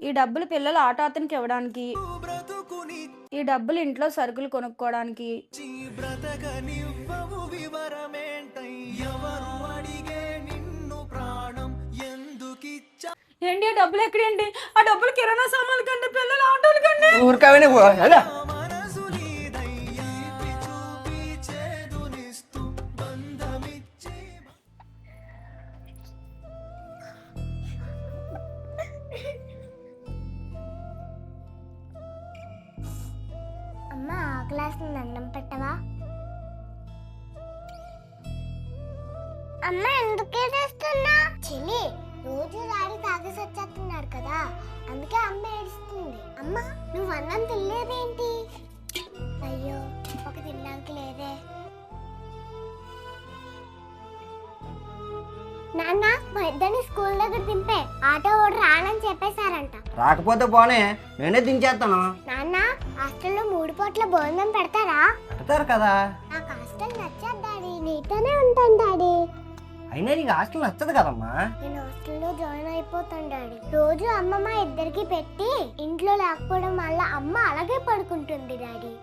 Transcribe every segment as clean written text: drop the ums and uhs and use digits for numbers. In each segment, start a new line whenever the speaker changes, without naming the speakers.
ఈ డబ్బులు పిల్లల ఆట అతనికి ఇవ్వడానికి, ఈ డబ్బులు ఇంట్లో సరుకులు కొనుక్కోవడానికి. ఏంటి ఆ డబ్బులు ఎక్కడండి? ఆ డబ్బులు కిరాణా సామాన్లు కండి, పిల్లల ఆటోలు కండి.
ఊరికవే
అమ్మ ఆ గ్లాస్ అన్నం పెట్టవా? అమ్మ ఎందుకే చేస్తున్నా? చెల్లి రోజు రాడి తాగేసి వచ్చేస్తున్నాడు కదా, అందుకే అమ్మ ఏడుస్తుంది. అమ్మ నువ్వు అన్నం తినలేదేంటి? అయ్యో ఒక తినడానికి లేదే. నాన్న మా ఇద్దరిని స్కూల్ దగ్గర దింపే, ఆటో ఓడి రానని చెప్పేశారంట.
రాకపోతే పోనే, నేనే దించేస్తాను.
నాన్న హాస్టల్లో 3 పూట్ల భోజనం పెడతారా?
పెడతారు కదా.
నాకు హాస్టల్ నచ్చదు డాడీ, నీతోనే ఉంటాను డాడీ.
అయినా నీకు హాస్టల్ నచ్చదు కదమ్మా.
నేను హాస్టల్లో జాయిన్ అయిపోతాను డాడీ. రోజు అమ్మ మా ఇద్దరికి పెట్టి ఇంట్లో లేకపోవడం వల్ల అమ్మ అలాగే పడుకుంటుంది డాడీ.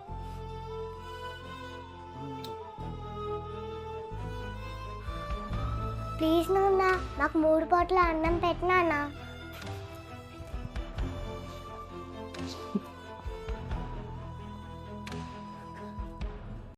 ప్లీజ్ నాన్న నాకు 3 పూట్ల అన్నం పెట్టినా.